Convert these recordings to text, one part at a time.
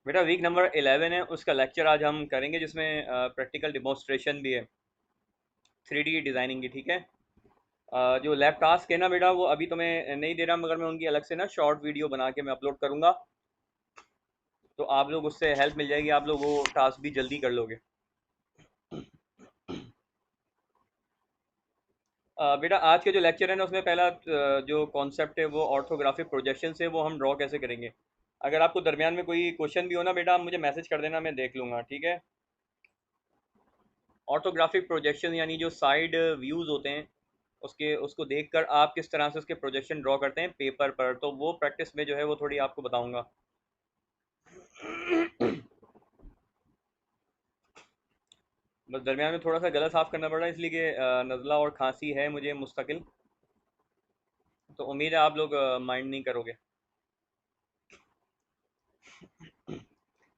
बेटा week number 11 है, उसका लेक्चर आज हम करेंगे जिसमें प्रैक्टिकल डिमॉन्स्ट्रेशन भी है 3D की डिज़ाइनिंग की। ठीक है। जो लैब टास्क है ना बेटा, वो अभी तो मैं नहीं दे रहा, मगर मैं उनकी अलग से ना शॉर्ट वीडियो बना के मैं अपलोड करूँगा, तो आप लोग उससे हेल्प मिल जाएगी, आप लोग वो टास्क भी जल्दी कर लोगे। बेटा आज के जो लेक्चर है ना, उसमें पहला जो कॉन्सेप्ट है वो ऑर्थोग्राफिक प्रोजेक्शन से वो हम ड्रॉ कैसे करेंगे। अगर आपको दरमियान में कोई क्वेश्चन भी हो ना बेटा, आप मुझे मैसेज कर देना, मैं देख लूँगा। ठीक है। ऑर्थोग्राफिक प्रोजेक्शन यानी जो साइड व्यूज़ होते हैं, उसके उसको देखकर आप किस तरह से उसके प्रोजेक्शन ड्रॉ करते हैं पेपर पर, तो वो प्रैक्टिस में जो है वो थोड़ी आपको बताऊंगा। बस दरमियान में थोड़ा सा गला साफ करना पड़ रहा है, इसलिए कि नज़ला और खांसी है मुझे मुस्तकिल, तो उम्मीद है आप लोग माइंड नहीं करोगे।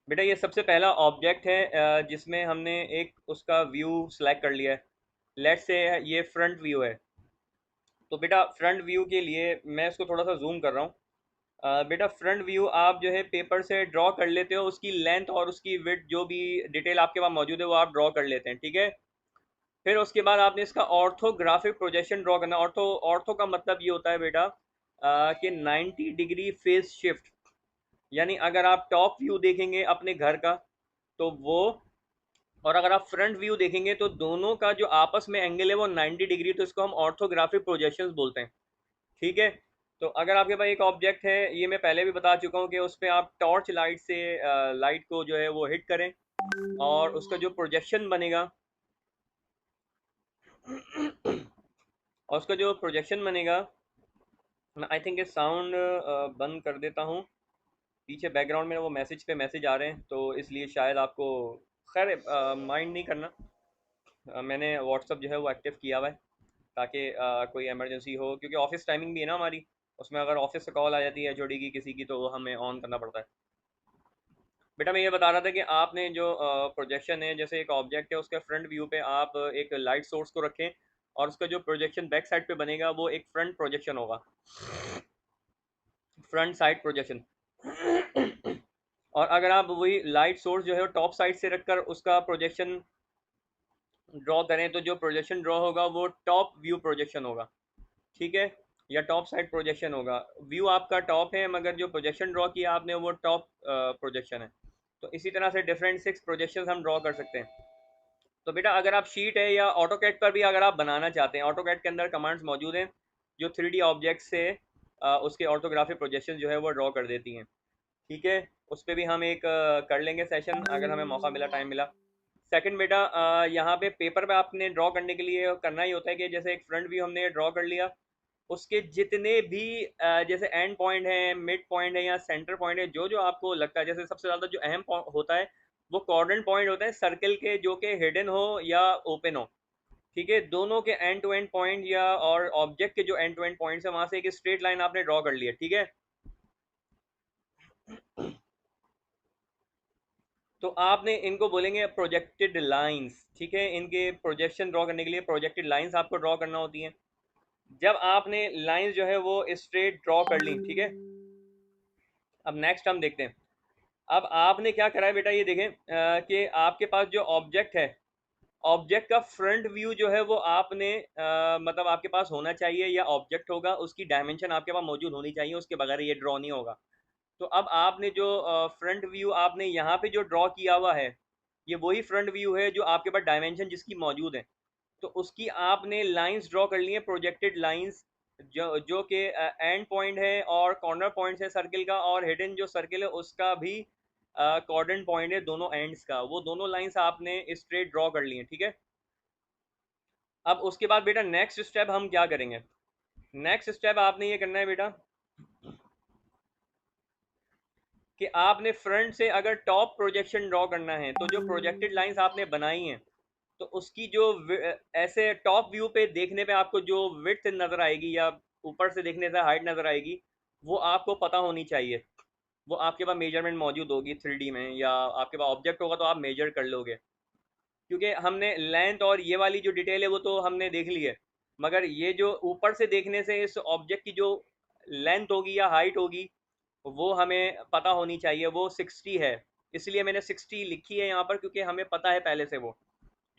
बेटा ये सबसे पहला ऑब्जेक्ट है जिसमें हमने एक उसका व्यू सेलेक्ट कर लिया है। लेट्स से ये फ्रंट व्यू है, तो बेटा फ्रंट व्यू के लिए मैं इसको थोड़ा सा जूम कर रहा हूँ। बेटा फ्रंट व्यू आप जो है पेपर से ड्रॉ कर लेते हो, उसकी लेंथ और उसकी विड्थ जो भी डिटेल आपके पास मौजूद है वो आप ड्रॉ कर लेते हैं। ठीक है। फिर उसके बाद आपने इसका ऑर्थोग्राफिक प्रोजेक्शन ड्रॉ करना। ऑर्थो ऑर्थो का मतलब ये होता है बेटा कि 90 डिग्री फेस शिफ्ट, यानी अगर आप टॉप व्यू देखेंगे अपने घर का तो वो, और अगर आप फ्रंट व्यू देखेंगे तो दोनों का जो आपस में एंगल है वो 90 डिग्री, तो इसको हम ऑर्थोग्राफिक प्रोजेक्शंस बोलते हैं। ठीक है। तो अगर आपके पास एक ऑब्जेक्ट है, ये मैं पहले भी बता चुका हूँ कि उस पर आप टॉर्च लाइट से लाइट को जो है वो हिट करें, और उसका जो प्रोजेक्शन बनेगा और उसका जो प्रोजेक्शन बनेगा, मैं आई थिंक ये साउंड बंद कर देता हूँ। पीछे बैकग्राउंड में वो मैसेज पे मैसेज आ रहे हैं, तो इसलिए शायद आपको, खैर माइंड नहीं करना। मैंने व्हाट्सअप जो है वो एक्टिव किया हुआ है ताकि कोई इमरजेंसी हो, क्योंकि ऑफिस टाइमिंग भी है ना हमारी, उसमें अगर ऑफिस से कॉल आ जाती है एचओडी की किसी की, तो वो हमें ऑन करना पड़ता है। बेटा मैं ये बता रहा था कि आपने जो प्रोजेक्शन है, जैसे एक ऑब्जेक्ट है उसके फ्रंट व्यू पे आप एक लाइट सोर्स को रखें, और उसका जो प्रोजेक्शन बैक साइड पे बनेगा वो एक फ्रंट प्रोजेक्शन होगा, फ्रंट साइड प्रोजेक्शन। और अगर आप वही लाइट सोर्स जो है टॉप साइड से रखकर उसका प्रोजेक्शन ड्रॉ करें, तो जो प्रोजेक्शन ड्रॉ होगा वो टॉप व्यू प्रोजेक्शन होगा। ठीक है। या टॉप साइड प्रोजेक्शन होगा। व्यू आपका टॉप है, मगर जो प्रोजेक्शन ड्रॉ किया आपने वो टॉप प्रोजेक्शन है। तो इसी तरह से डिफरेंट 6 प्रोजेक्शन हम ड्रॉ कर सकते हैं। तो बेटा अगर आप शीट है या ऑटो कैड पर भी अगर आप बनाना चाहते हैं, ऑटो कैड के अंदर कमांड्स मौजूद हैं जो 3D ऑब्जेक्ट से उसके ऑर्थोग्राफिक प्रोजेक्शन जो है वो ड्रॉ कर देती हैं। ठीक है। उस पर भी हम एक कर लेंगे सेशन, अगर हमें मौका मिला, टाइम मिला। सेकंड बेटा यहाँ पे पेपर पे आपने ड्रॉ करने के लिए करना ही होता है कि जैसे एक फ्रंट व्यू हमने ड्रॉ कर लिया, उसके जितने भी जैसे एंड पॉइंट है, मिड पॉइंट है या सेंटर पॉइंट है, जो जो आपको लगता है, जैसे सबसे ज़्यादा जो अहम होता है वो कॉर्डन पॉइंट होता है सर्कल के, जो कि हिडन हो या ओपन हो। ठीक है। दोनों के एंड टू एंड पॉइंट या और ऑब्जेक्ट के जो एंड टू एंड पॉइंट्स है, वहां से एक स्ट्रेट लाइन आपने ड्रॉ कर लिया। ठीक है। तो आपने इनको बोलेंगे प्रोजेक्टेड लाइंस। ठीक है। इनके प्रोजेक्शन ड्रॉ करने के लिए प्रोजेक्टेड लाइंस आपको ड्रॉ करना होती हैं। जब आपने लाइंस जो है वो स्ट्रेट ड्रॉ कर ली, ठीक है, अब नेक्स्ट हम देखते हैं। अब आपने क्या करा है बेटा, ये देखें कि आपके पास जो ऑब्जेक्ट है, ऑब्जेक्ट का फ्रंट व्यू जो है वो आपने मतलब आपके पास होना चाहिए, या ऑब्जेक्ट होगा उसकी डायमेंशन आपके पास मौजूद होनी चाहिए, उसके बगैर ये ड्रॉ नहीं होगा। तो अब आपने जो फ्रंट व्यू आपने यहाँ पे जो ड्रॉ किया हुआ है, ये वही फ्रंट व्यू है जो आपके पास डायमेंशन जिसकी मौजूद है। तो उसकी आपने लाइंस ड्रॉ कर ली है, प्रोजेक्टेड लाइंस, जो कि एंड पॉइंट है और कॉर्नर पॉइंट है सर्किल का, और हिडन जो सर्किल है उसका भी कॉर्डन पॉइंट है दोनों एंड्स का, वो दोनों लाइंस आपने स्ट्रेट ड्रॉ कर ली हैं। ठीक है। अब उसके बाद बेटा नेक्स्ट स्टेप हम क्या करेंगे। नेक्स्ट स्टेप आपने ये करना है बेटा कि आपने फ्रंट से अगर टॉप प्रोजेक्शन ड्रॉ करना है, तो जो प्रोजेक्टेड लाइंस आपने बनाई हैं, तो उसकी जो ऐसे टॉप व्यू पे देखने पे आपको जो विड्थ नज़र आएगी, या ऊपर से देखने से हाइट नज़र आएगी, वो आपको पता होनी चाहिए। वो आपके पास मेजरमेंट मौजूद होगी 3D में, या आपके पास ऑब्जेक्ट होगा तो आप मेजर कर लोगे, क्योंकि हमने लेंथ और ये वाली जो डिटेल है वो तो हमने देख ली है, मगर ये जो ऊपर से देखने से इस ऑब्जेक्ट की जो लेंथ होगी या हाइट होगी, वो हमें पता होनी चाहिए, वो 60 है, इसलिए मैंने 60 लिखी है यहाँ पर, क्योंकि हमें पता है पहले से वो।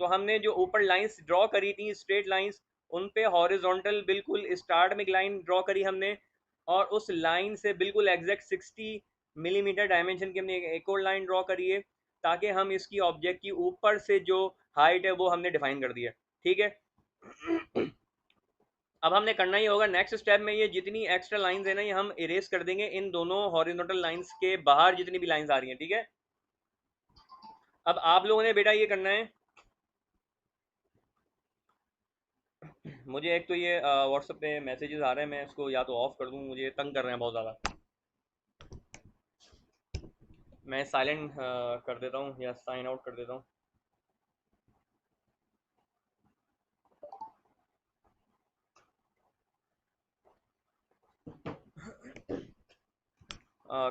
तो हमने जो ऊपर लाइंस ड्रॉ करी थी स्ट्रेट लाइंस, उन पे हॉरिजॉन्टल बिल्कुल स्टार्ट में एक लाइन ड्रॉ करी हमने, और उस लाइन से बिल्कुल एग्जैक्ट 60 मिलीमीटर डायमेंशन की हमने एक और लाइन ड्रॉ करी है, ताकि हम इसकी ऑब्जेक्ट की ऊपर से जो हाइट है वो हमने डिफाइन कर दी है। ठीक है। अब हमने करना ही होगा नेक्स्ट स्टेप में, ये जितनी एक्स्ट्रा लाइंस है ना, ये हम इरेज कर देंगे इन दोनों हॉरिजॉन्टल लाइंस के बाहर जितनी भी लाइंस आ रही हैं। ठीक है, अब आप लोगों ने बेटा ये करना है, मुझे एक तो ये व्हाट्सएप पे मैसेजेस आ रहे हैं, मैं इसको या तो ऑफ कर दूं, मुझे तंग कर रहे हैं बहुत ज़्यादा। मैं साइलेंट कर देता हूँ या साइन आउट कर देता हूँ।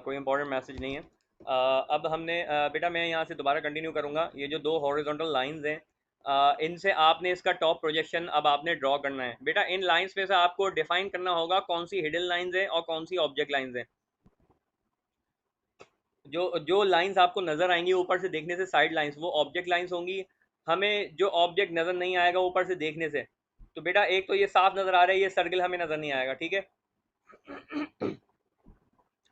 कोई इंपॉर्टेंट मैसेज नहीं है। अब हमने बेटा मैं यहाँ से दोबारा कंटिन्यू करूँगा। ये जो दो हॉरिजॉन्टल लाइंस हैं, इनसे आपने इसका टॉप प्रोजेक्शन अब आपने ड्रॉ करना है। बेटा इन लाइंस पे से आपको डिफाइन करना होगा कौन सी हिडन लाइंस हैं और कौन सी ऑब्जेक्ट लाइंस हैं। जो जो लाइंस आपको नज़र आएंगी ऊपर से देखने से, साइड लाइंस, वो ऑब्जेक्ट लाइंस होंगी। हमें जो ऑब्जेक्ट नज़र नहीं आएगा ऊपर से देखने से, तो बेटा एक तो ये साफ नज़र आ रहा है, ये सर्किल हमें नज़र नहीं आएगा। ठीक है।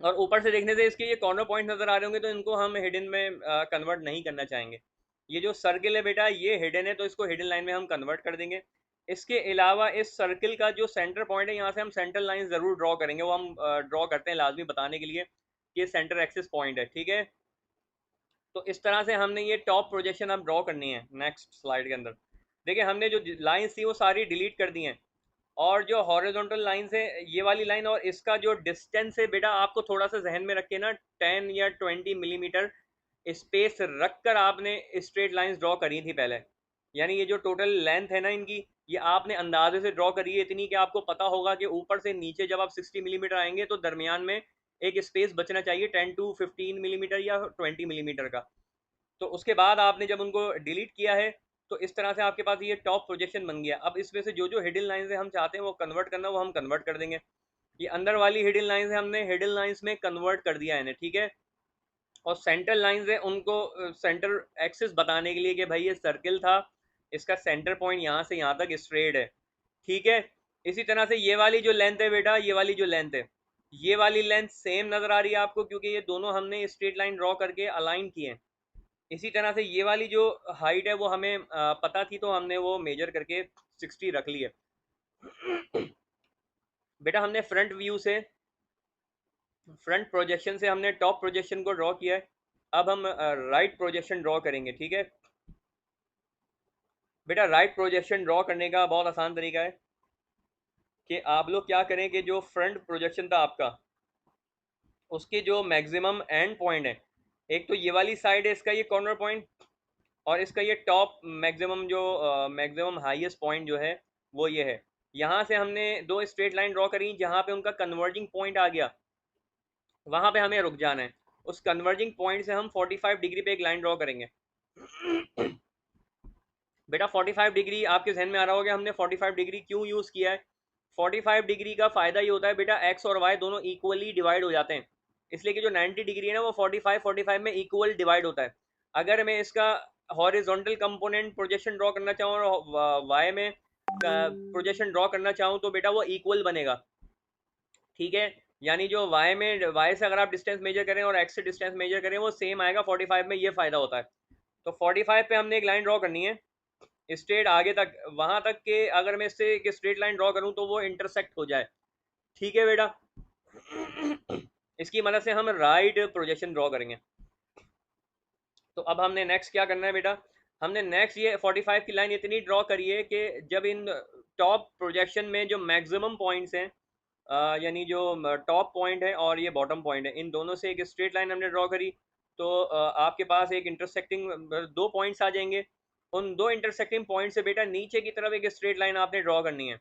और ऊपर से देखने से इसके ये कॉर्नर पॉइंट नज़र आ रहे होंगे, तो इनको हम हिडन में कन्वर्ट नहीं करना चाहेंगे। ये जो सर्किल है बेटा ये हिडन है, तो इसको हिडन लाइन में हम कन्वर्ट कर देंगे। इसके अलावा इस सर्किल का जो सेंटर पॉइंट है, यहाँ से हम सेंट्रल लाइन ज़रूर ड्रॉ करेंगे, वो हम ड्रॉ करते हैं लाजमी बताने के लिए कि ये सेंटर एक्सिस पॉइंट है। ठीक है, तो इस तरह से हमने ये टॉप प्रोजेक्शन अब ड्रॉ करनी है। नेक्स्ट स्लाइड के अंदर देखिए, हमने जो लाइन्स थी वो सारी डिलीट कर दी हैं, और जो हॉरिजॉन्टल लाइंस है, ये वाली लाइन और इसका जो डिस्टेंस है बेटा, आपको थोड़ा सा जहन में रख के ना 10 या 20 मिलीमीटर स्पेस रख कर आपने स्ट्रेट लाइंस ड्रॉ करी थी पहले। यानी ये जो टोटल लेंथ है ना इनकी, ये आपने अंदाजे से ड्रॉ करी है इतनी कि आपको पता होगा कि ऊपर से नीचे जब आप 60 मिलीमीटर आएंगे तो दरमियान में एक स्पेस बचना चाहिए 10 टू 15 मिलीमीटर या 20 मिलीमीटर का। तो उसके बाद आपने जब उनको डिलीट किया है, तो इस तरह से आपके पास ये टॉप प्रोजेक्शन बन गया। अब इसमें से जो जो हिडन लाइंस है हम चाहते हैं वो कन्वर्ट करना, वो हम कन्वर्ट कर देंगे। ये अंदर वाली हिडन लाइंस है, हमने हिडन लाइंस में कन्वर्ट कर दिया है इन्हें। ठीक है, और सेंटर लाइंस है, उनको सेंटर एक्सिस बताने के लिए कि भाई ये सर्किल था, इसका सेंटर पॉइंट यहाँ से यहाँ तक स्ट्रेट है। ठीक है, इसी तरह से ये वाली जो लेंथ है बेटा, ये वाली जो लेंथ है, ये वाली लेंथ सेम नज़र आ रही है आपको, क्योंकि ये दोनों हमने स्ट्रेट लाइन ड्रॉ करके अलाइन किए हैं। इसी तरह से ये वाली जो हाइट है वो हमें पता थी, तो हमने वो मेजर करके 60 रख ली है। बेटा हमने फ्रंट व्यू से, फ्रंट प्रोजेक्शन से हमने टॉप प्रोजेक्शन को ड्रॉ किया है। अब हम राइट प्रोजेक्शन ड्रॉ करेंगे। ठीक है बेटा, राइट प्रोजेक्शन ड्रॉ करने का बहुत आसान तरीका है कि आप लोग क्या करें कि जो फ्रंट प्रोजेक्शन था आपका, उसके जो मैक्सिमम एंड पॉइंट है, एक तो ये वाली साइड है इसका ये कॉर्नर पॉइंट, और इसका ये टॉप मैक्सिमम जो मैक्सिमम हाईएस्ट पॉइंट जो है वो ये है। यहाँ से हमने दो स्ट्रेट लाइन ड्रॉ करी, जहाँ पे उनका कन्वर्जिंग पॉइंट आ गया वहाँ पे हमें रुक जाना है। उस कन्वर्जिंग पॉइंट से हम 45 डिग्री पे एक लाइन ड्रॉ करेंगे। बेटा 45 डिग्री आपके जहन में आ रहा होगा हमने 45 डिग्री क्यों यूज़ किया है। 45 डिग्री का फ़ायदा ये होता है बेटा, एक्स और वाई दोनों इक्वली डिवाइड हो जाते हैं, इसलिए कि जो 90 डिग्री है ना वो 45 में इक्वल डिवाइड होता है। अगर मैं इसका हॉरिजॉन्टल कंपोनेंट प्रोजेक्शन ड्रॉ करना चाहूँ और वाई में प्रोजेक्शन ड्रॉ करना चाहूँ, तो बेटा वो इक्वल बनेगा। ठीक है, यानी जो वाई में, वाई से अगर आप डिस्टेंस मेजर करें और एक्स से डिस्टेंस मेजर करें वो सेम आएगा 45 में, ये फ़ायदा होता है। तो 45 पे हमने एक लाइन ड्रॉ करनी है स्ट्रेट आगे तक, वहां तक के अगर मैं इससे एक स्ट्रेट लाइन ड्रॉ करूं तो वो इंटरसेक्ट हो जाए। ठीक है बेटा, इसकी मदद से हम राइट प्रोजेक्शन ड्रॉ करेंगे। तो अब हमने नेक्स्ट क्या करना है बेटा, हमने नेक्स्ट ये 45 की लाइन इतनी ड्रॉ करी है कि जब इन टॉप प्रोजेक्शन में जो मैक्सिमम पॉइंट्स हैं, यानी जो टॉप पॉइंट है और ये बॉटम पॉइंट है, इन दोनों से एक स्ट्रेट लाइन हमने ड्रॉ करी, तो आपके पास एक इंटरसेक्टिंग दो पॉइंट्स आ जाएंगे। उन दो इंटरसेक्टिंग पॉइंट से बेटा नीचे की तरफ एक स्ट्रेट लाइन आपने ड्रॉ करनी है,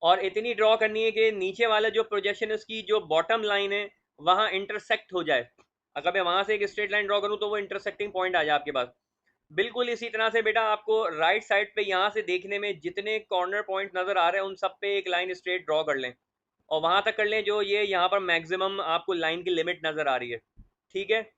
और इतनी ड्रॉ करनी है कि नीचे वाला जो प्रोजेक्शन है उसकी जो बॉटम लाइन है वहाँ इंटरसेक्ट हो जाए। अगर मैं वहाँ से एक स्ट्रेट लाइन ड्रॉ करूँ तो वो इंटरसेक्टिंग पॉइंट आ जाए आपके पास। बिल्कुल इसी तरह से बेटा आपको राइट साइड पे यहाँ से देखने में जितने कॉर्नर पॉइंट नज़र आ रहे हैं उन सब पे एक लाइन स्ट्रेट ड्रॉ कर लें, और वहां तक कर लें जो ये यहाँ पर मैक्सिमम आपको लाइन की लिमिट नजर आ रही है, ठीक है।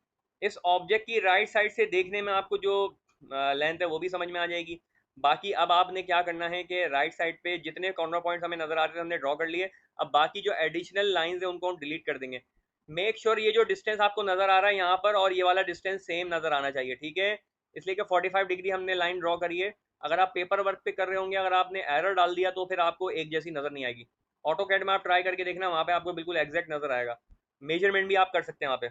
इस ऑब्जेक्ट की राइट साइड से देखने में आपको जो लेंथ है वो भी समझ में आ जाएगी। बाकी अब आपने क्या करना है कि राइट साइड पे जितने कॉर्नर पॉइंट्स हमें नजर आ रहे थे हमने ड्रॉ कर लिए। अब बाकी जो एडिशनल लाइंस है उनको हम डिलीट कर देंगे। मेक श्योर ये जो डिस्टेंस आपको नजर आ रहा है यहाँ पर और ये वाला डिस्टेंस सेम नजर आना चाहिए, ठीक है। इसलिए कि 45 डिग्री हमने लाइन ड्रॉ करी है। अगर आप पेपर वर्क पे कर रहे होंगे, अगर आपने एरर डाल दिया तो फिर आपको एक जैसी नजर नहीं आएगी। ऑटो कैड में आप ट्राई करके देखना, वहां पे आपको बिल्कुल एग्जैक्ट नजर आएगा। मेजरमेंट भी आप कर सकते हैं वहां पे।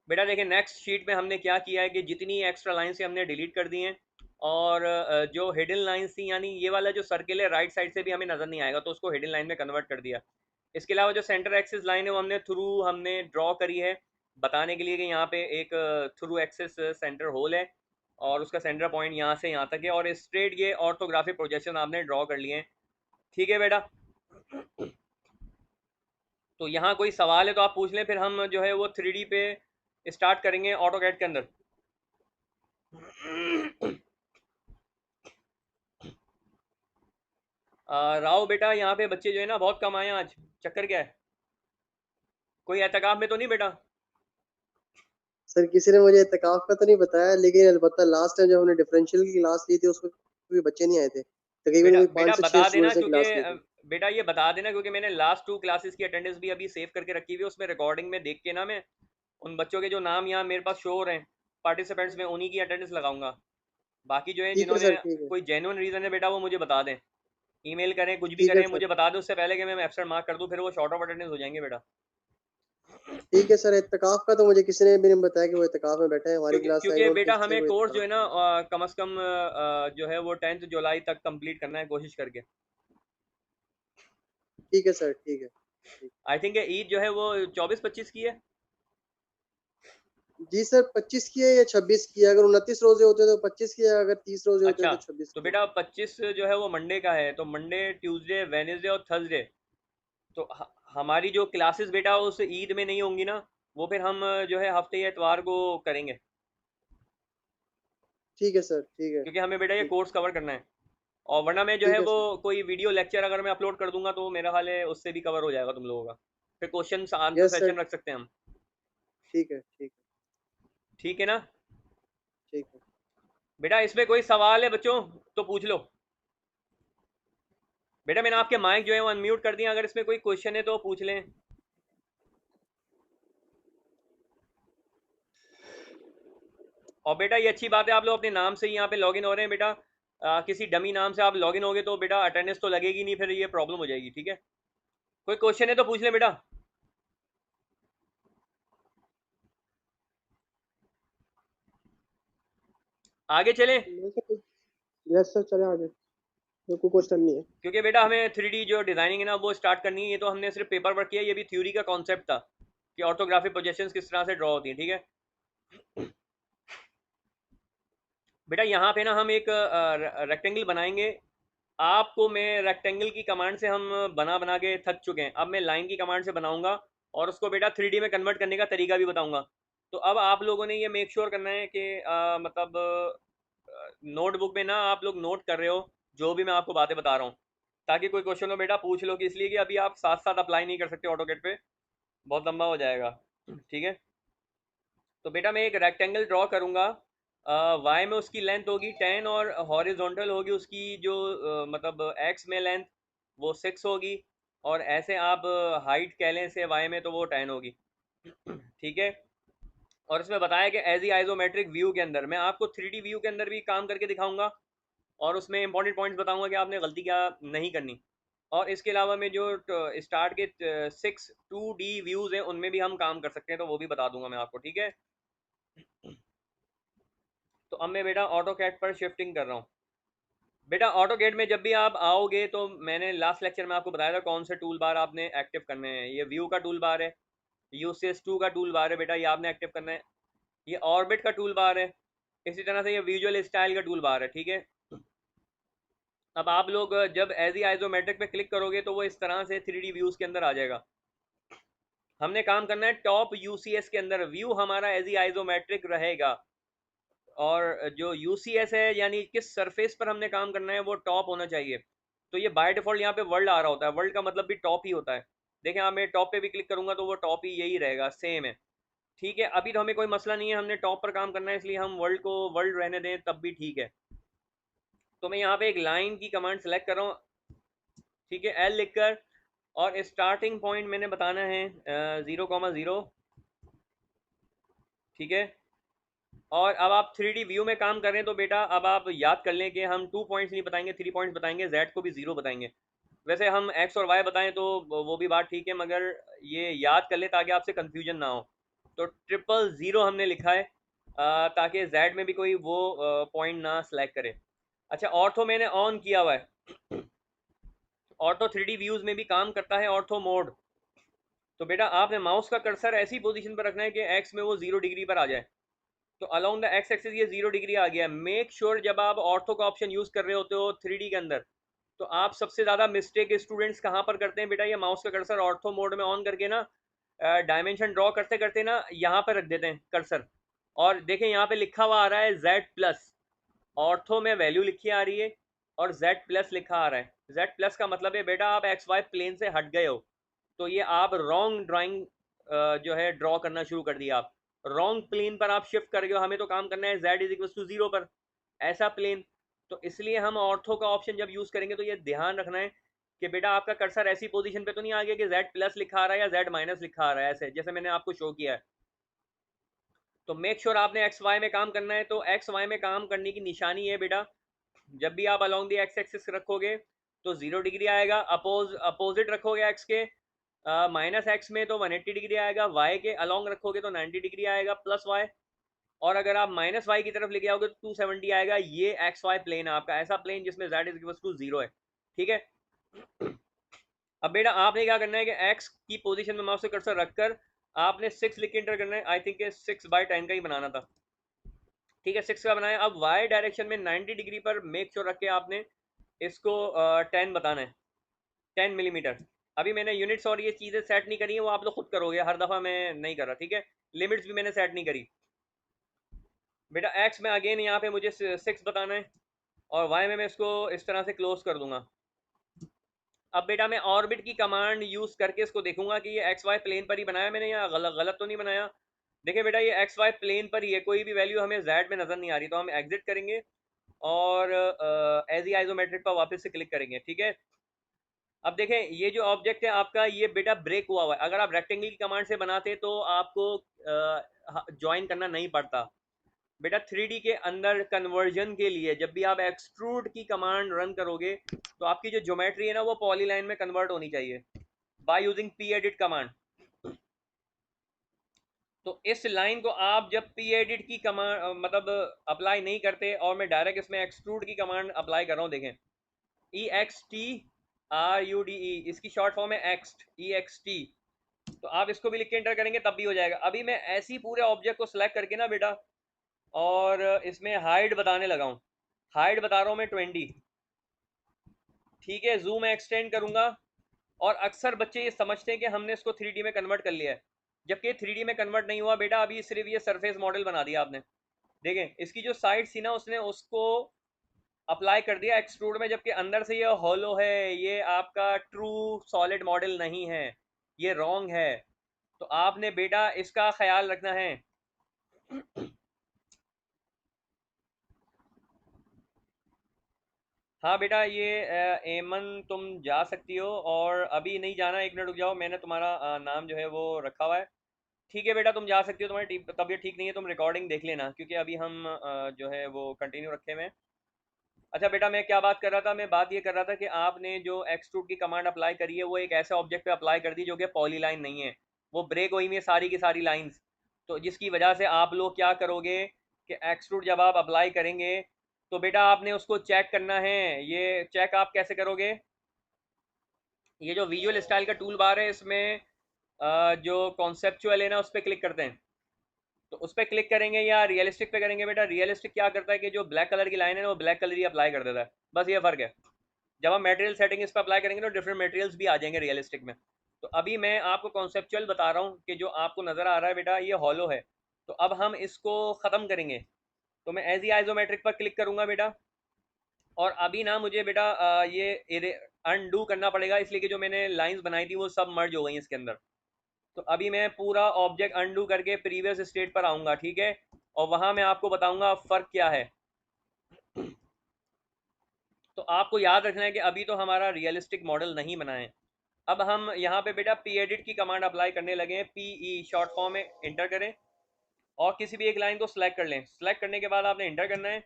बेटा देखिए नेक्स्ट शीट में हमने क्या किया है कि जितनी एक्स्ट्रा लाइन से हमने डिलीट कर दी हैं, और जो हिडन लाइंस थी, यानी ये वाला जो सर्किल है राइट साइड से भी हमें नजर नहीं आएगा तो उसको हिडन लाइन में कन्वर्ट कर दिया। इसके अलावा जो सेंटर एक्सिस लाइन है वो हमने ड्रॉ करी है बताने के लिए कि यहाँ पे एक थ्रू एक्सिस सेंटर होल है और उसका सेंटर पॉइंट यहाँ से यहाँ तक है, और स्ट्रेट ये ऑर्थोग्राफिक प्रोजेक्शन आपने ड्रॉ कर लिए हैं, ठीक है बेटा। तो यहाँ कोई सवाल है तो आप पूछ लें, फिर हम जो है वो 3D पे स्टार्ट करेंगे ऑटोकैड के अंदर। राव बेटा यहाँ पे बच्चे जो है ना बहुत कम आए हैं आज, चक्कर क्या है? कोई एहतकाफ में तो नहीं बेटा? सर किसी ने मुझे इत्तेकाफ का तो नहीं बताया, लेकिन अलबत्ता लास्ट टाइम जब हमने डिफरेंशियल की क्लास ली थी उसमें भी बच्चे नहीं आए थे, तकरीबन बेटा कोई बेटा 5 से 6 बता देना स्टूडेंट्स ने क्योंकि क्लास ली थी। बेटा ये बता देना क्योंकि मैंने लास्ट 2 क्लासेस की अटेंडेंस भी अभी सेव करके रखी हुई है, उसमें रिकॉर्डिंग में देख के ना मैं उन बच्चों के जो नाम यहाँ मेरे पास शो हो रहे हैं पार्टिसिपेंट्स में, उन्हीं की अटेंडेंस लगाऊंगा। बाकी जो है ठीक है जिन्होंने सर, ठीक है। कोई जेन्युइन रीज़न है बेटा वो मुझे बता दें, ईमेल करें, कुछ भी ठीक है करें, सर। मुझे बता दें उससे पहले कि मैं एब्सेंट मार्क कर दूं, फिर वो शॉर्ट ऑफ अटेंडेंस हो जाएंगे बेटा। ठीक है सर, इत्तेकाफ का तो मुझे किसी ने भी नहीं बताया कि वो इत्तेकाफ में बैठे हैं, हमारी क्योंकि क्लास से आई क्योंकि डोंट बेटा थिंक सर हमें कोई कोर्स जो इत्तेकाफ है में ना बैठे हैं। कम से कम जो है वो 10 जुलाई तक कंप्लीट करना है कोशिश करके। ठीक है सर, ठीक है, ठीक। आई थिंक ईद जो है वो 24-25 की है। जी सर, 25 की है या 26 की है? अगर 29 रोजे होते तो 25 की है, अगर 30 रोजे होते अच्छा, तो 26 तो की है। बेटा 25 जो है वो मंडे का है, तो मंडे, ट्यूसडे, वेनेसडे और थर्सडे, तो हमारी जो क्लासेस बेटा उस ईद में नहीं होंगी ना, वो फिर हम जो है हफ्ते या इतवार को करेंगे, ठीक है सर, ठीक है, क्योंकि हमें बेटा ये ठीक। कोर्स कवर करना है। और वरना मैं जो है ठीक है वो सर। कोई वीडियो लेक्चर अगर मैं अपलोड कर दूंगा तो मेरा हाल है उससे भी कवर हो जाएगा तुम लोगों का। फिर question answer yes sir. Session रख सकते हैं हम, ठीक है, ठीक है, ठीक है ना? ठीक है। बेटा इसमें कोई सवाल है बच्चों तो पूछ लो। बेटा मैंने आपके माइक जो है वो अनम्यूट कर दिया, अगर इसमें कोई क्वेश्चन है तो पूछ लें। और बेटा ये अच्छी बात है आप लोग अपने नाम से ही यहाँ पे लॉगिन हो रहे हैं बेटा। किसी डमी नाम से आप लॉगिन होगे तो बेटा अटेंडेंस तो लगेगी नहीं, फिर ये प्रॉब्लम हो जाएगी, ठीक है। कोई क्वेश्चन है तो पूछ लें बेटा। आगे चलें, यस सर, चले आगे। कोई क्वेश्चन नहीं है। क्योंकि बेटा हमें 3D जो डिजाइनिंग है ना वो स्टार्ट करनी है। ये तो हमने सिर्फ पेपर वर्क किया, ये भी थ्योरी का कॉन्सेप्ट था कि ऑर्थोग्राफिक प्रोजेक्शंस किस तरह से ड्रॉ होती हैं, ठीक है। बेटा यहाँ पे ना हम एक रेक्टेंगल बनाएंगे। आपको मैं रेक्टेंगल की कमांड से हम बना बना के थक चुके हैं, अब मैं लाइन की कमांड से बनाऊंगा और उसको बेटा 3D में कन्वर्ट करने का तरीका भी बताऊंगा। तो अब आप लोगों ने ये मेक श्योर करना है कि मतलब नोटबुक में ना आप लोग नोट कर रहे हो जो भी मैं आपको बातें बता रहा हूँ, ताकि कोई क्वेश्चन हो बेटा पूछ लो, कि इसलिए कि अभी आप साथ साथ अप्लाई नहीं कर सकते ऑटोकेट पे, बहुत लंबा हो जाएगा, ठीक है। तो बेटा मैं एक रेक्टेंगल ड्रॉ करूंगा, वाई में उसकी लेंथ होगी 10 और हॉरिजॉन्टल होगी उसकी जो मतलब एक्स में लेंथ वो 6 होगी, और ऐसे आप हाइट कह लें से वाई में तो वो 10 होगी, ठीक है। और इसमें बताया कि एज ई आइसोमेट्रिक व्यू के अंदर मैं आपको 3D व्यू के अंदर भी काम करके दिखाऊंगा और उसमें इंपॉर्टेंट पॉइंट्स बताऊंगा कि आपने गलती क्या नहीं करनी। और इसके अलावा में जो स्टार्ट के 6 2D व्यूज हैं उनमें भी हम काम कर सकते हैं, तो वो भी बता दूंगा मैं आपको, ठीक है। तो अब मैं बेटा ऑटो कैड पर शिफ्टिंग कर रहा हूँ। बेटा ऑटो कैड में जब भी आप आओगे तो मैंने लास्ट लेक्चर में आपको बताया था कौन से टूल बार आपने एक्टिव करने हैं। ये व्यू का टूल बार है, यूसीएस 2 का टूल बार है बेटा, ये आपने एक्टिव करना है। ये ऑर्बिट का टूल बार है, इसी तरह से ये विजुअल स्टाइल का टूल बार है, ठीक है। अब आप लोग जब एज ई आइसोमेट्रिक पे क्लिक करोगे तो वो इस तरह से 3D व्यूज के अंदर आ जाएगा। हमने काम करना है टॉप यूसीएस के अंदर, व्यू हमारा एज ई आइसोमेट्रिक रहेगा, और जो यूसीएस है यानी किस सरफेस पर हमने काम करना है वो टॉप होना चाहिए। तो ये बाय डिफॉल्ट यहाँ पे वर्ल्ड आ रहा होता है, वर्ल्ड का मतलब भी टॉप ही होता है। देखें आप, मैं टॉप पे भी क्लिक करूंगा तो वो टॉप ही यही रहेगा, सेम है। ठीक है, अभी तो हमें कोई मसला नहीं है, हमने टॉप पर काम करना है, इसलिए हम वर्ल्ड को वर्ल्ड रहने दें तब भी ठीक है। तो मैं यहाँ पे एक लाइन की कमांड सेलेक्ट कर रहा हूँ, ठीक है, एल लिखकर, और स्टार्टिंग पॉइंट मैंने बताना है 0,0, ठीक है। और अब आप 3D व्यू में काम कर रहे हैं तो बेटा अब आप याद कर लें कि हम 2 पॉइंट्स नहीं बताएंगे, 3 पॉइंट्स बताएंगे, जेड को भी 0 बताएंगे। वैसे हम एक्स और वाई बताएं तो वो भी बात ठीक है, मगर ये याद कर ले ताकि आपसे कंफ्यूजन ना हो। तो 000 हमने लिखा है ताकि जेड में भी कोई वो पॉइंट ना सेलेक्ट करे। अच्छा, ऑर्थो मैंने ऑन किया हुआ है, ऑर्थो 3D व्यूज में भी काम करता है, ऑर्थो मोड। तो बेटा आपने माउस का कर्सर ऐसी पोजीशन पर रखना है कि एक्स में वो 0 डिग्री पर आ जाए। तो अलोंग द एक्स एक्सिस ये 0 डिग्री आ गया। मेक श्योर जब आप ऑर्थो का ऑप्शन यूज कर रहे होते हो 3D के अंदर, तो आप सबसे ज्यादा मिस्टेक स्टूडेंट्स कहाँ पर करते हैं बेटा, ये माउस का कर्सर ऑर्थो मोड में ऑन करके ना डायमेंशन ड्रॉ करते करते ना यहाँ पर रख देते हैं कर्सर, और देखें यहाँ पे लिखा हुआ आ रहा है Z+, ऑर्थो में वैल्यू लिखी आ रही है और Z+ लिखा आ रहा है। Z+ का मतलब है बेटा आप एक्स वाई प्लेन से हट गए हो, तो ये आप रॉन्ग ड्राइंग जो है ड्रॉ करना शुरू कर दिया, आप रॉन्ग प्लेन पर आप शिफ्ट कर गए हो। हमें तो काम करना है Z=0 पर, ऐसा प्लेन। तो इसलिए हम ऑर्थो का ऑप्शन जब यूज करेंगे तो ये ध्यान रखना है कि बेटा आपका कर्सर ऐसी पोजीशन पे तो नहीं आ गया कि Z+ लिखा आ रहा है या Z- लिखा आ रहा है, ऐसे जैसे मैंने आपको शो किया है। तो मेक श्योर आपने एक्स वाई में काम करना है। तो एक्स वाई में काम करने की निशानी है बेटा, जब भी आप अलोंग द एक्स एक्सिस रखोगे तो 0 डिग्री आएगा, अपोजिट रखोगे एक्स के माइनस एक्स में तो 180 डिग्री आएगा, वाई के अलोंग रखोगे तो 90 डिग्री आएगा प्लस वाई, और अगर आप माइनस वाई की तरफ लेके आओगे तो 270 आएगा। ये एक्स वाई प्लेन है आपका, ऐसा प्लेन जिसमें Z=0 है, ठीक है। अब बेटा आपने क्या करना है कि एक्स की पोजीशन में माउस से कर्सर रखकर आपने 6 लिख के एंटर करना है। आई थिंक 6/10 का ही बनाना था, ठीक है, 6 का बनाया। अब वाई डायरेक्शन में 90 डिग्री पर मेक श्योर रख के आपने इसको 10 बताना है, 10 मिलीमीटर। अभी मैंने यूनिट्स और ये चीज़ें सेट नहीं करी है, वो आप लोग खुद करोगे, हर दफ़ा मैं नहीं कर रहा, ठीक है। लिमिट्स भी मैंने सेट नहीं करी बेटा। एक्स में अगेन यहाँ पे मुझे 6 बताना है, और वाई में मैं इसको इस तरह से क्लोज कर दूंगा। अब बेटा मैं ऑर्बिट की कमांड यूज करके इसको देखूंगा कि ये एक्स वाई प्लेन पर ही बनाया मैंने, या गलत गलत तो नहीं बनाया। देखिए बेटा ये एक्स वाई प्लेन पर ही है, कोई भी वैल्यू हमें जेड में नजर नहीं आ रही, तो हम एग्जिट करेंगे और एज आइसोमेट्रिक पर वापस से क्लिक करेंगे, ठीक है। अब देखें ये जो ऑब्जेक्ट है आपका ये बेटा ब्रेक हुआ हुआ है, अगर आप रेक्टेंगल की कमांड से बनाते तो आपको ज्वाइन करना नहीं पड़ता। बेटा 3D के अंदर कन्वर्जन के लिए जब भी आप एक्सट्रूड की कमांड रन करोगे तो आपकी जो ज्योमेट्री है ना वो पॉलीलाइन में कन्वर्ट होनी चाहिए by using P edit command. तो इस लाइन को आप जब पी एडिट की कमांड मतलब अप्लाई नहीं करते और मैं डायरेक्ट इसमें एक्सट्रूड की कमांड अप्लाई कर रहा हूँ, देखें EXTRUDE, इसकी शॉर्ट फॉर्म है एक्स्ट, EXT। तो आप इसको भी लिख के एंटर करेंगे तब भी हो जाएगा। अभी मैं ऐसी पूरे ऑब्जेक्ट को सिलेक्ट करके ना बेटा और इसमें हाइट बताने लगा हूँ, हाइट बता रहा हूँ मैं 20, ठीक है। जूम एक्सटेंड करूंगा, और अक्सर बच्चे ये समझते हैं कि हमने इसको 3D में कन्वर्ट कर लिया है, जबकि 3D में कन्वर्ट नहीं हुआ बेटा, अभी सिर्फ ये सरफेस मॉडल बना दिया आपने। देखें इसकी जो साइड थी ना उसने उसको अप्लाई कर दिया एक्सट्रूड में, जबकि अंदर से ये हॉलो है, ये आपका ट्रू सॉलिड मॉडल नहीं है, ये रॉन्ग है। तो आपने बेटा इसका ख्याल रखना है। हाँ बेटा ये एमन तुम जा सकती हो, और अभी नहीं जाना, 1 मिनट रुक जाओ, मैंने तुम्हारा नाम जो है वो रखा हुआ है, ठीक है बेटा तुम जा सकती हो। तुम्हारी तबीयत ठीक नहीं है, तुम रिकॉर्डिंग देख लेना, क्योंकि अभी हम जो है वो कंटिन्यू रखे हुए हैं। अच्छा बेटा मैं क्या बात कर रहा था, मैं बात ये कर रहा था कि आपने जो एक्सट्रूड की कमांड अप्लाई करी है वो एक ऐसे ऑब्जेक्ट पे अप्लाई कर दी जो कि पॉलीलाइन नहीं है, वो ब्रेक हुई हुई है सारी की सारी लाइंस। तो जिसकी वजह से आप लोग क्या करोगे कि एक्सट्रूड जब आप अप्लाई करेंगे तो बेटा आपने उसको चेक करना है। ये चेक आप कैसे करोगे, ये जो विजुअल स्टाइल का टूल बार है इसमें जो कॉन्सेप्चुअल है ना उस पर क्लिक करते हैं, तो उस पर क्लिक करेंगे या रियलिस्टिक पे करेंगे। बेटा रियलिस्टिक क्या करता है कि जो ब्लैक कलर की लाइन है ना वो ब्लैक कलर ही अप्लाई कर देता है, बस ये फर्क है। जब हम मटेरियल सेटिंग इस पर अप्लाई करेंगे तो डिफरेंट मटेरियल्स भी आ जाएंगे रियलिस्टिक में। तो अभी मैं आपको कॉन्सेप्चुअल बता रहा हूँ कि जो आपको नज़र आ रहा है बेटा ये हॉलो है, तो अब हम इसको ख़त्म करेंगे। तो मैं एज ई आइसोमेट्रिक पर क्लिक करूंगा बेटा, और अभी ना मुझे बेटा ये अनडू करना पड़ेगा, इसलिए कि जो मैंने लाइंस बनाई थी वो सब मर्ज हो गई इसके अंदर। तो अभी मैं पूरा ऑब्जेक्ट अनडू करके प्रीवियस स्टेट पर आऊँगा, ठीक है, और वहाँ मैं आपको बताऊँगा फ़र्क क्या है। तो आपको याद रखना है कि अभी तो हमारा रियलिस्टिक मॉडल नहीं बना है। अब हम यहाँ पे बेटा पी एडिट की कमांड अप्लाई करने लगे हैं। पी ई शॉर्ट फॉर्म में इंटर करें और किसी भी एक लाइन को सिलेक्ट कर लें। सिलेक्ट करने के बाद आपने इंटर करना है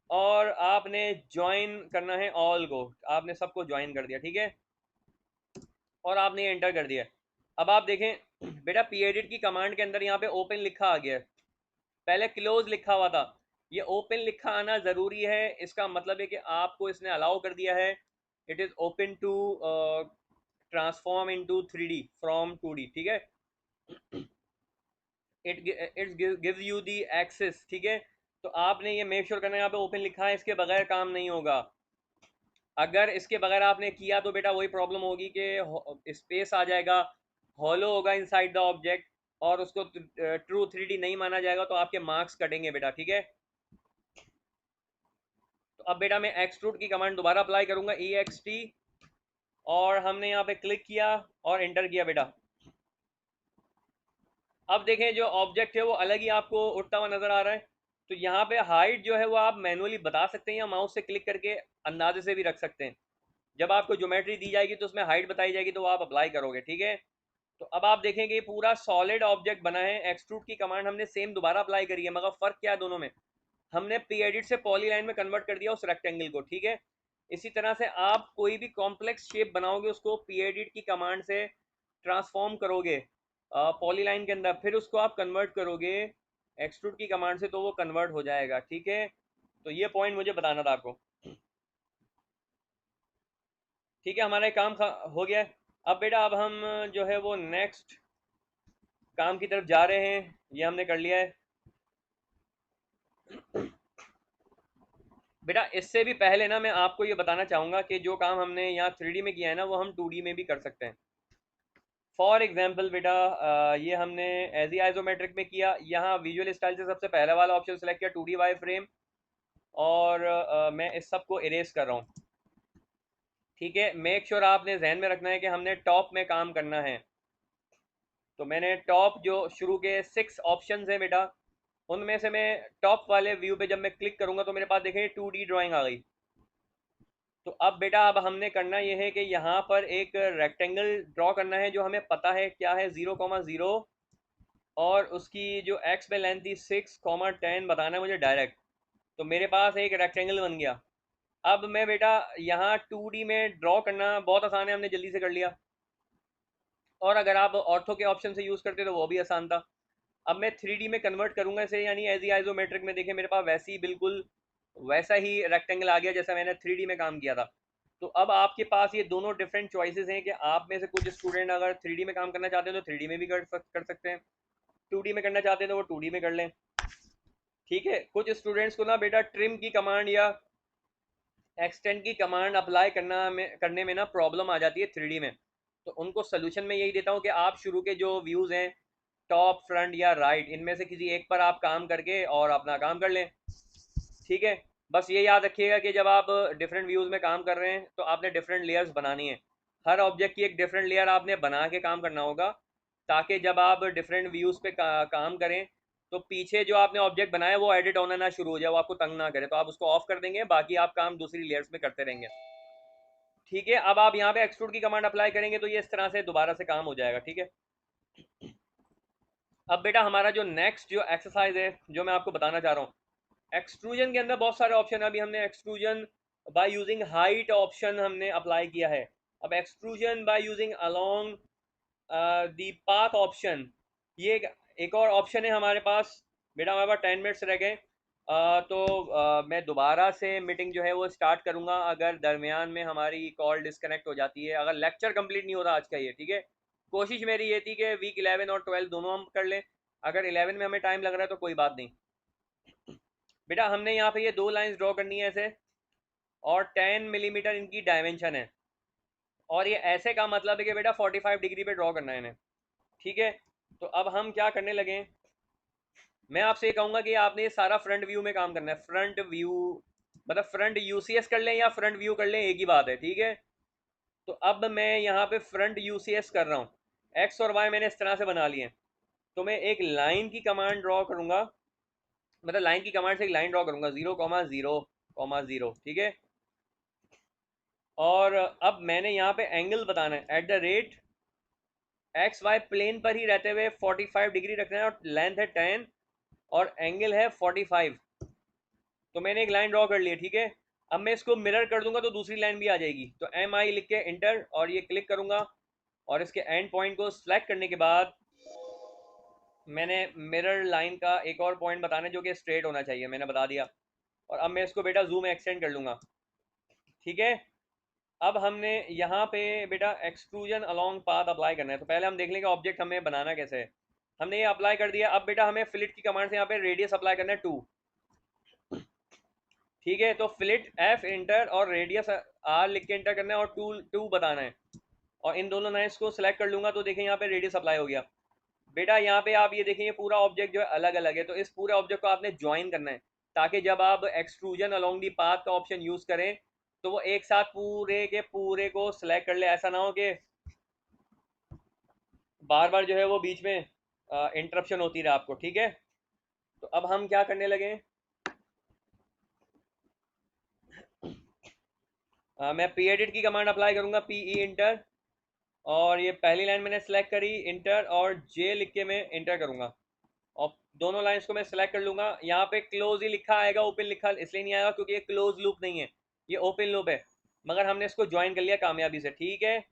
और आपने ज्वाइन करना है ऑल को। आपने सबको ज्वाइन कर दिया, ठीक है, और आपने ये एंटर कर दिया। अब आप देखें बेटा पी एडिट की कमांड के अंदर यहाँ पे ओपन लिखा आ गया है, पहले क्लोज लिखा हुआ था। ये ओपन लिखा आना ज़रूरी है, इसका मतलब है कि आपको इसने अलाउ कर दिया है, it is open to transform into 3D from 2D, ठीक है, it gives you the access, ठीक है। तो आपने ये मेक श्योर करना है यहाँ पे ओपन लिखा है, इसके बगैर काम नहीं होगा। अगर इसके बगैर आपने किया तो बेटा वही प्रॉब्लम होगी कि स्पेस आ जाएगा, हॉलो होगा इनसाइड द ऑब्जेक्ट और उसको ट्रू 3D नहीं माना जाएगा, तो आपके मार्क्स कटेंगे बेटा, ठीक है। तो अब बेटा मैं एक्सट्रूड की कमांड दोबारा अप्लाई करूंगा, ई एक्स टी, और हमने यहाँ पे क्लिक किया और एंटर किया बेटा। अब देखें जो ऑब्जेक्ट है वो अलग ही आपको उठता हुआ नजर आ रहा है। तो यहाँ पे हाइट जो है वो आप मैनुअली बता सकते हैं या माउस से क्लिक करके अंदाजे से भी रख सकते हैं। जब आपको ज्योमेट्री दी जाएगी तो उसमें हाइट बताई जाएगी, तो वो आप अप्लाई करोगे, ठीक है। तो अब आप देखेंगे पूरा सॉलिड ऑब्जेक्ट बना है। एक्सट्रूड की कमांड हमने सेम दोबारा अप्लाई करी है, मगर फर्क क्या है दोनों में, हमने पी एडिट से पॉलीलाइन में कन्वर्ट कर दिया उस रेक्टेंगल को, ठीक है। इसी तरह से आप कोई भी कॉम्प्लेक्स शेप बनाओगे उसको पी एडिट की कमांड से ट्रांसफॉर्म करोगे पॉलीलाइन के अंदर, फिर उसको आप कन्वर्ट करोगे एक्सट्रूड की कमांड से, तो वो कन्वर्ट हो जाएगा, ठीक है। तो ये पॉइंट मुझे बताना था आपको, ठीक है। हमारा काम हो गया है। अब बेटा अब हम जो है वो नेक्स्ट काम की तरफ जा रहे हैं, ये हमने कर लिया है बेटा। इससे भी पहले ना मैं आपको ये बताना चाहूँगा कि जो काम हमने यहाँ 3D में किया है ना, वो हम 2D में भी कर सकते हैं। फॉर एग्जाम्पल बेटा ये हमने एज आइसोमेट्रिक में किया। यहाँ विजुअल स्टाइल से सबसे पहला वाला ऑप्शन सेलेक्ट किया 2D वाई फ्रेम, और मैं इस सब को इरेज कर रहा हूँ, ठीक है। मेक श्योर आपने जहन में रखना है कि हमने टॉप में काम करना है। तो मैंने टॉप जो शुरू के 6 ऑप्शन हैं बेटा, उनमें से मैं टॉप वाले व्यू पे जब मैं क्लिक करूंगा तो मेरे पास देखें 2D ड्राइंग आ गई। तो अब बेटा अब हमने करना ये है कि यहाँ पर एक रेक्टेंगल ड्रॉ करना है जो हमें पता है क्या है, 0,0, और उसकी जो एक्स में लेंथ थी 6,10 बताना है मुझे डायरेक्ट। तो मेरे पास एक रेक्टेंगल बन गया। अब मैं बेटा यहाँ 2D में ड्रॉ करना बहुत आसान है, हमने जल्दी से कर लिया, और अगर आप ऑर्थो के ऑप्शन से यूज़ करते तो वो भी आसान था। अब मैं 3D में कन्वर्ट करूंगा इसे, यानी एज आइसोमेट्रिक में देखें मेरे पास वैसे ही बिल्कुल वैसा ही रेक्टेंगल आ गया जैसा मैंने 3D में काम किया था। तो अब आपके पास ये दोनों डिफरेंट चॉइसेस हैं कि आप में से कुछ स्टूडेंट अगर 3D में काम करना चाहते हैं तो 3D में भी कर सकते हैं, 2D में करना चाहते हैं तो वो 2D में कर लें, ठीक है। कुछ स्टूडेंट्स को ना बेटा ट्रिम की कमांड या एक्सटेंड की कमांड अप्लाई करने में ना प्रॉब्लम आ जाती है 3D में। तो उनको सोल्यूशन में यही देता हूँ कि आप शुरू के जो व्यूज़ हैं टॉप फ्रंट या राइट, इनमें से किसी एक पर आप काम करके और अपना काम कर लें, ठीक है। बस ये याद रखिएगा कि जब आप डिफरेंट व्यूज़ में काम कर रहे हैं तो आपने डिफरेंट लेयर्स बनानी है। हर ऑब्जेक्ट की एक डिफरेंट लेयर आपने बना के काम करना होगा, ताकि जब आप डिफरेंट व्यूज़ पे काम करें तो पीछे जो आपने ऑब्जेक्ट बनाया वो एडिट होना ना शुरू हो जाए, वो आपको तंग ना करे, तो आप उसको ऑफ कर देंगे, बाकी आप काम दूसरी लेयर्स में करते रहेंगे, ठीक है। अब आप यहाँ पे एक्सट्रूड की कमांड अप्लाई करेंगे तो ये इस तरह से दोबारा से काम हो जाएगा, ठीक है। अब बेटा हमारा जो नेक्स्ट जो एक्सरसाइज है जो मैं आपको बताना चाह रहा हूँ, एक्सट्रूजन के अंदर बहुत सारे ऑप्शन है। अभी हमने extrusion by using height option हमने अप्लाई किया है। अब extrusion by using along the path option, ये एक और ऑप्शन है हमारे पास। बेटा हमारे पास 10 मिनट्स रह गए, मैं दोबारा से मीटिंग जो है वो स्टार्ट करूँगा अगर दरमियान में हमारी कॉल डिस्कनेक्ट हो जाती है, अगर लेक्चर कंप्लीट नहीं होता आज का ये, ठीक है। कोशिश मेरी ये थी कि वीक 11 और 12 दोनों हम कर लें, अगर 11 में हमें टाइम लग रहा है तो कोई बात नहीं। बेटा हमने यहाँ पे ये 2 लाइंस ड्रॉ करनी है ऐसे, और 10 मिलीमीटर इनकी डायमेंशन है, और ये ऐसे का मतलब है कि बेटा 45 डिग्री पे ड्रॉ करना है इन्हें, ठीक है। तो अब हम क्या करने लगे हैं, मैं आपसे ये कहूँगा कि आपने ये सारा फ्रंट व्यू में काम करना है, फ्रंट व्यू मतलब फ्रंट यूसीएस कर लें या फ्रंट व्यू कर लें, एक ही बात है, ठीक है। तो अब मैं यहाँ पे फ्रंट यूसीएस कर रहा हूँ, एक्स और वाई मैंने इस तरह से बना लिए। तो मैं एक लाइन की कमांड ड्रॉ करूंगा, मतलब लाइन की कमांड से एक लाइन ड्रॉ करूंगा, 0,0,0, ठीक है। और अब मैंने यहाँ पे एंगल बताना है, at the rate X Y plane पर ही रहते हुए 45 डिग्री रखना है, और लेंथ है 10 और एंगल है 45। तो मैंने एक लाइन ड्रॉ कर ली है, ठीक है। अब मैं इसको मिरर कर दूंगा तो दूसरी लाइन भी आ जाएगी, तो एम आई लिख के इंटर और ये क्लिक करूंगा, और इसके एंड पॉइंट को सिलेक्ट करने के बाद मैंने मिरर लाइन का एक और पॉइंट बताना है जो कि स्ट्रेट होना चाहिए, मैंने बता दिया। और अब मैं इसको बेटा जूम एक्सटेंड कर लूंगा, ठीक है। अब हमने यहाँ पे बेटा एक्सट्रूजन अलोंग पाथ अप्लाई करना है, तो पहले हम देख लेंगे ऑब्जेक्ट हमें बनाना कैसे है। हमने ये अप्लाई कर दिया। अब बेटा हमें फ्लिट की कमांड से यहाँ पे रेडियस अप्लाई करना है 2, ठीक है। तो फ्लिट एफ इंटर और रेडियस आर लिख के इंटर करना है और 2 बताना है, और इन दोनों लाइन्स को सिलेक्ट कर लूंगा तो देखें यहाँ पे रेडियस अप्लाई हो गया। बेटा यहाँ पे आप ये देखें, ये पूरा ऑब्जेक्ट जो है अलग अलग है, तो इस पूरे ऑब्जेक्ट को आपने ज्वाइन करना है, ताकि जब आप एक्सट्रूजन अलोंग दी पाथ का ऑप्शन यूज करें तो वो एक साथ पूरे के पूरे को सिलेक्ट कर ले, ऐसा ना हो कि बार बार जो है वो बीच में इंटरप्शन होती रहे आपको, ठीक है। तो अब हम क्या करने लगे, मैं पी एडिट की कमांड अप्लाई करूंगा, पी ई इंटर, और ये पहली लाइन मैंने सेलेक्ट करी, इंटर और जे लिख के मैं इंटर करूंगा, और दोनों लाइंस को मैं सेलेक्ट कर लूंगा। यहाँ पे क्लोज ही लिखा आएगा, ओपन लिखा इसलिए नहीं आएगा क्योंकि ये क्लोज लूप नहीं है, ये ओपन लूप है, मगर हमने इसको ज्वाइन कर लिया कामयाबी से, ठीक है।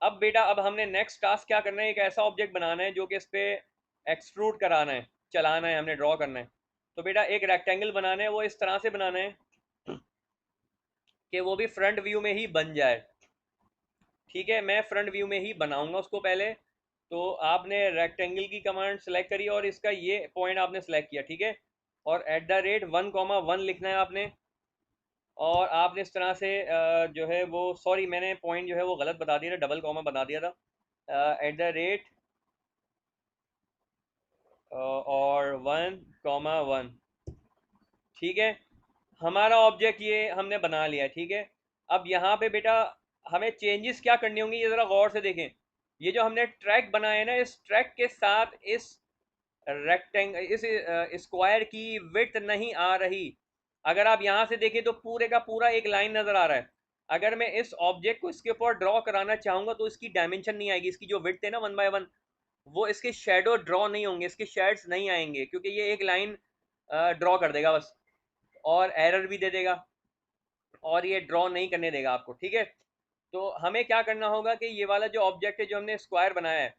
अब बेटा अब हमने नेक्स्ट टास्क क्या करना है, एक ऐसा ऑब्जेक्ट बनाना है जो कि इस पे एक्सट्रूड कराना है, चलाना है, हमने ड्रॉ करना है। तो बेटा एक रेक्टेंगल बनाना है, वो इस तरह से बनाना है कि वो भी फ्रंट व्यू में ही बन जाए, ठीक है। मैं फ्रंट व्यू में ही बनाऊंगा उसको पहले। तो आपने रेक्टेंगल की कमांड सेलेक्ट करी और इसका ये पॉइंट आपने सेलेक्ट किया, ठीक है। और एट द रेट 1,1 लिखना है आपने, और आपने इस तरह से जो है वो, सॉरी मैंने पॉइंट जो है वो गलत बता दिया था, डबल कॉमा बता दिया था, एट द रेट और 1,1, ठीक है। हमारा ऑब्जेक्ट ये हमने बना लिया, ठीक है। अब यहाँ पे बेटा हमें चेंजेस क्या करनी होंगी, ये ज़रा गौर से देखें। ये जो हमने ट्रैक बनाया है ना, इस ट्रैक के साथ इस इस स्क्वायर की विड्थ नहीं आ रही। अगर आप यहाँ से देखें तो पूरे का पूरा एक लाइन नज़र आ रहा है। अगर मैं इस ऑब्जेक्ट को इसके ऊपर ड्रॉ कराना चाहूँगा तो इसकी डायमेंशन नहीं आएगी, इसकी जो विड्थ है ना 1/1, वो इसके शेडो ड्रॉ नहीं होंगे, इसके शेड्स नहीं आएंगे, क्योंकि ये एक लाइन ड्रॉ कर देगा बस, और एरर भी दे देगा, और ये ड्रॉ नहीं करने देगा आपको, ठीक है। तो हमें क्या करना होगा कि ये वाला जो ऑब्जेक्ट है जो हमने स्क्वायर बनाया है,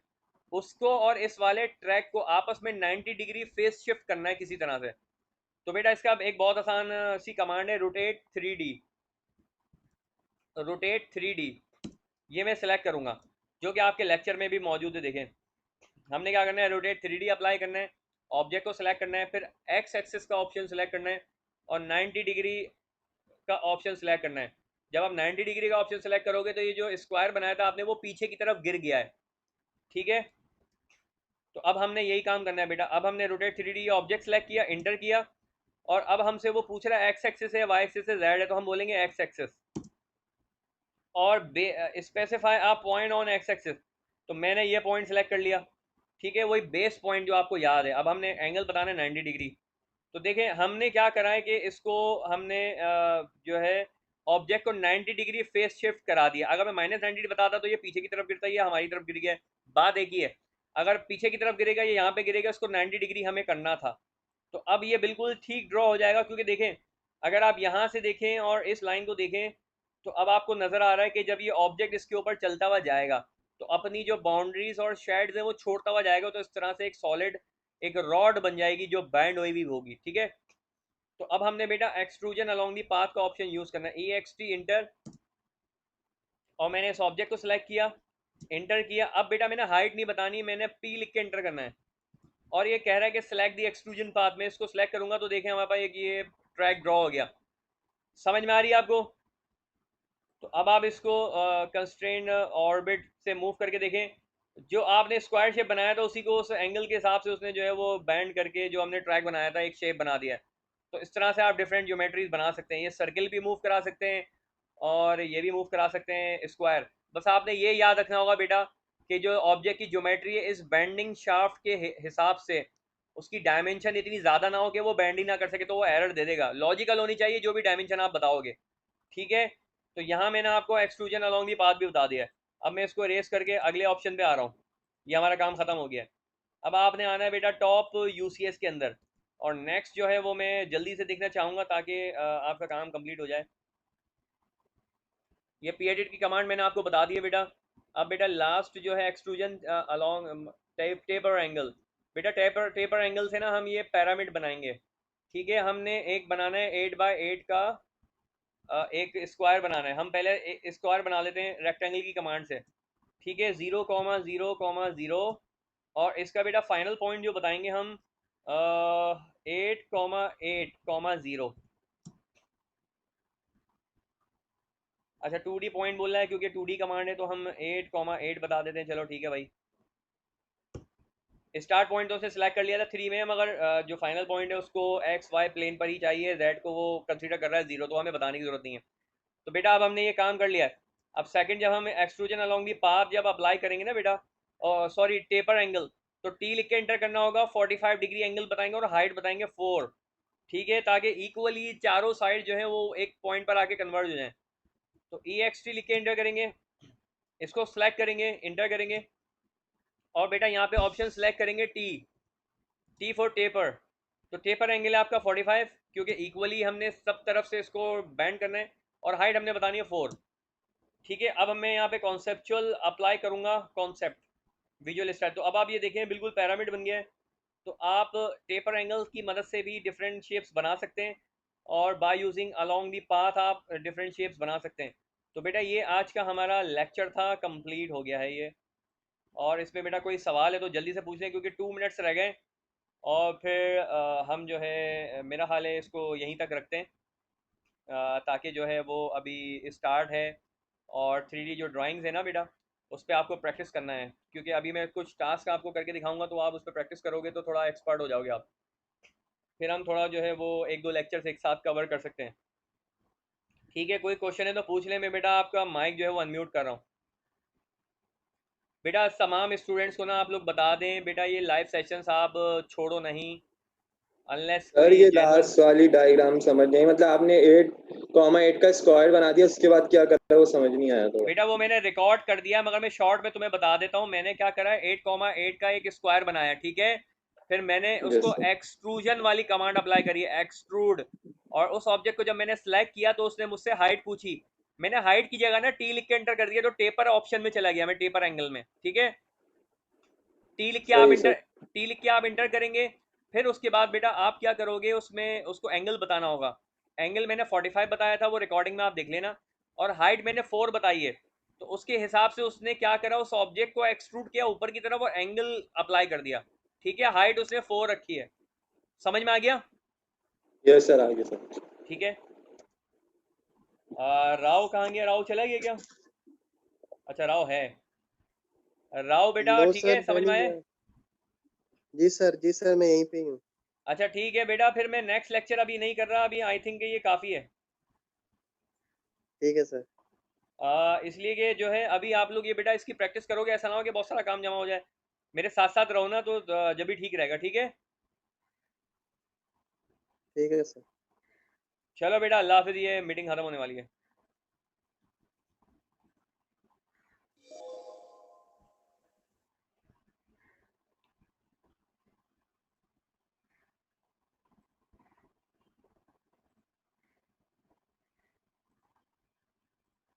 उसको और इस वाले ट्रैक को आपस में 90 डिग्री फेस शिफ्ट करना है किसी तरह से। तो बेटा इसका एक बहुत आसान सी कमांड है, रोटेट 3D। ये मैं सेलेक्ट करूंगा, जो कि आपके लेक्चर में भी मौजूद है, देखें। हमने क्या करना है, रोटेट 3D अप्लाई करना है, ऑब्जेक्ट को सिलेक्ट करना है, फिर एक्स एक्सिस का ऑप्शन सिलेक्ट करना है, और 90 डिग्री का ऑप्शन सिलेक्ट करना है। जब आप 90 डिग्री का ऑप्शन सिलेक्ट करोगे तो ये जो स्क्वायर बनाया था आपने वो पीछे की तरफ गिर गया है, ठीक है। तो अब हमने यही काम करना है बेटा। अब हमने रोटेट 3D ऑब्जेक्ट सेलेक्ट किया, इंटर किया, और अब हमसे वो पूछ रहा है एक्स एक्सिस है, वाई एक्सिस है, जेड है, तो हम बोलेंगे एक्स एक्सिस, और specify a point on X axis. तो मैंने ये पॉइंट सेलेक्ट कर लिया, ठीक है, वही बेस पॉइंट जो आपको याद है। अब हमने एंगल बताना है 90 डिग्री। तो देखें हमने क्या करा है कि इसको हमने जो है ऑब्जेक्ट को 90 डिग्री फेस शिफ्ट करा दिया। अगर मैं -90 बताता तो ये पीछे की तरफ गिरता, ये हमारी तरफ गिर गया, बात एक ही है। अगर पीछे की तरफ गिरेगा, ये यहाँ पे गिरेगा, इसको 90 डिग्री हमें करना था। तो अब ये बिल्कुल ठीक ड्रॉ हो जाएगा, क्योंकि देखें अगर आप यहाँ से देखें और इस लाइन को देखें तो अब आपको नज़र आ रहा है कि जब ये ऑब्जेक्ट इसके ऊपर चलता हुआ जाएगा तो अपनी जो बाउंड्रीज और शेड्स हैं वो छोड़ता हुआ जाएगा, तो इस तरह से एक सॉलिड एक रॉड बन जाएगी जो बैंड हुई भी होगी, ठीक है। तो अब हमने बेटा एक्सट्रूजन अलोंग दी पाथ का ऑप्शन यूज करना है, EXT इंटर, और मैंने इस ऑब्जेक्ट को सिलेक्ट किया, इंटर किया। अब बेटा मैंने हाइट नहीं बतानी, मैंने P लिख के इंटर करना है, और ये कह रहा है कि सिलेक्ट दी एक्सट्रूजन पाथ। में इसको सिलेक्ट करूंगा तो देखें हमारे पास एक ये ट्रैक ड्रॉ हो गया। समझ में आ रही है आपको? तो अब आप इसको कंस्ट्रेंट ऑर्बिट से मूव करके देखें, जो आपने स्क्वायर शेप बनाया था उसी को उस एंगल के हिसाब से उसने जो है वो बैंड करके जो हमने ट्रैक बनाया था एक शेप बना दिया है। तो इस तरह से आप डिफरेंट ज्योमेट्रीज बना सकते हैं। ये सर्किल भी मूव करा सकते हैं और ये भी मूव करा सकते हैं स्क्वायर। बस आपने ये याद रखना होगा बेटा कि जो ऑब्जेक्ट की ज्योमेट्री है इस बेंडिंग शाफ्ट के हिसाब से उसकी डायमेंशन इतनी ज़्यादा ना हो कि वो बेंड ही ना कर सके, तो वो एरर दे देगा। लॉजिकल होनी चाहिए जो भी डायमेंशन आप बताओगे, ठीक है। तो यहाँ मैंने आपको एक्सट्रूजन अलॉन्ग दी पाथ भी बता दिया है। अब मैं इसको रेस करके अगले ऑप्शन पे आ रहा हूँ। ये हमारा काम खत्म हो गया है। अब आपने आना है बेटा टॉप यूसीएस के अंदर, और नेक्स्ट जो है वो मैं जल्दी से देखना चाहूँगा ताकि आपका काम कंप्लीट हो जाए। ये पी एडिट की कमांड मैंने आपको बता दी है बेटा। अब बेटा लास्ट जो है एक्सट्रूजन अलॉन्ग टेपर एंगल। बेटा टेपर एंगल से ना हम ये पैरामिड बनाएंगे, ठीक है। हमने एक बनाना है 8x8 का एक स्क्वायर बनाना है। हम पहले स्क्वायर बना लेते हैं रेक्टेंगल की कमांड से, ठीक है। 0,0,0 और इसका बेटा फाइनल पॉइंट जो बताएंगे हम 8,8,0। अच्छा 2D पॉइंट बोल रहा है, क्योंकि 2D कमांड है तो हम 8,8 बता देते हैं। चलो ठीक है भाई। स्टार्ट पॉइंट तो उसने सेलेक्ट कर लिया था 3 में, मगर जो फाइनल पॉइंट है उसको एक्स वाई प्लेन पर ही चाहिए, जेड को वो कंसीडर कर रहा है 0, तो हमें बताने की जरूरत नहीं है। तो बेटा अब हमने ये काम कर लिया है। अब सेकंड जब हम एक्सट्रूजन अलोंग दी पाथ जब अप्लाई करेंगे ना बेटा, और सॉरी टेपर एंगल, तो टी लिख के एंटर करना होगा। 45 डिग्री एंगल बताएंगे और हाइट बताएंगे 4, ठीक है, ताकि इक्वली चारों साइड जो है वो एक पॉइंट पर आके कन्वर्ज हो जाए। तो ई एक्स टी लिख के एंटर करेंगे, इसको सेलेक्ट करेंगे, इंटर करेंगे, और बेटा यहाँ पे ऑप्शन सेलेक्ट करेंगे टी फॉर टेपर। तो टेपर एंगल है आपका 45, क्योंकि इक्वली हमने सब तरफ से इसको बैंड करना है, और हाइट हमने बतानी है 4, ठीक है। अब मैं यहाँ पे कॉन्सेप्चुअल अप्लाई करूंगा, कॉन्सेप्ट विजुअल स्टाइल। तो अब आप ये देखें बिल्कुल पैरामिड बन गया है। तो आप टेपर एंगल की मदद से भी डिफरेंट शेप्स बना सकते हैं, और by using along the path आप डिफरेंट शेप्स बना सकते हैं। तो बेटा ये आज का हमारा लेक्चर था, कंप्लीट हो गया है ये। और इसमें बेटा कोई सवाल है तो जल्दी से पूछ लें, क्योंकि 2 मिनट्स रह गए, और फिर हम जो है मेरा हाल है इसको यहीं तक रखते हैं, ताकि जो है वो अभी स्टार्ट है। और 3D जो ड्राइंग्स है ना बेटा, उस पर आपको प्रैक्टिस करना है, क्योंकि अभी मैं कुछ टास्क आपको करके दिखाऊंगा, तो आप उस पर प्रैक्टिस करोगे तो थोड़ा एक्सपर्ट हो जाओगे आप। फिर हम थोड़ा जो है वो 1-2 लेक्चर्स एक साथ कवर कर सकते हैं, ठीक है। कोई क्वेश्चन है तो पूछ लें। मैं बेटा आपका माइक जो है वो अनम्यूट कर रहा हूँ। बेटा तमाम स्टूडेंट्स को ना आप लोग बता दें बेटा, ये लाइव सेशंस आप छोड़ो नहीं, अनलेस सर कोई ये जेन्युइन। लास्ट वाली डायग्राम समझ नहीं, मतलब आपने 8,8 का स्क्वायर बना दिया, उसके बाद क्या कर रहा है वो समझ नहीं आया थोड़ा। बेटा वो मैंने रिकॉर्ड कर दिया, मगर मैं शॉर्ट में तुम्हें बता देता हूँ मैंने क्या करा है। 8,8 का एक स्क्वायर बनाया, ठीक है। फिर मैंने यस उसको सर। एक्सट्रूजन वाली कमांड अप्लाई करी है, एक्सट्रूड। और उस ऑब्जेक्ट को जब मैंने सेलेक्ट किया तो उसने मुझसे हाइट पूछी, मैंने हाइट की जगह ना टी लिख के एंटर कर दिया, तो टेपर ऑप्शन में चला गया मैं, टेपर एंगल में, ठीक है। टी लिख के आप सही इंटर सर। टी लिख के आप इंटर करेंगे। फिर उसके बाद बेटा आप क्या करोगे, उसमें उसको एंगल बताना होगा। एंगल मैंने 45 बताया था, वो रिकॉर्डिंग में आप देख लेना, और हाइट मैंने 4 बताई है। तो उसके हिसाब से उसने क्या करा, उस ऑब्जेक्ट को एक्सट्रूड किया ऊपर की तरफ और एंगल अप्लाई कर दिया, ठीक है। हाइट उसने 4 रखी है। समझ में आ गया? यस सर, आगे सर। ठीक है। राव कहाँ गया? राव चला गया क्या? अच्छा राव है। राव बेटा नो ठीक है, सर, मैं समझ में नहीं आए? गया। जी सर, मैं यहीं पे ही हूँ। अच्छा ठीक है बेटा, फिर मैं नेक्स्ट लेक्चर अभी नहीं कर रहा, अभी आई थिंक ये काफ़ी है। ठीक है सर। इसलिए कि जो है अभी आप लोग ये बेटा इसकी प्रैक्टिस करोगे, ऐसा ना हो कि बहुत सारा काम जमा हो जाए। मेरे साथ साथ रहो ना, तो जब भी ठीक रहेगा, ठीक है। ठीक है सर। चलो बेटा, अल्लाह हाफिज़, ये मीटिंग खत्म होने वाली है।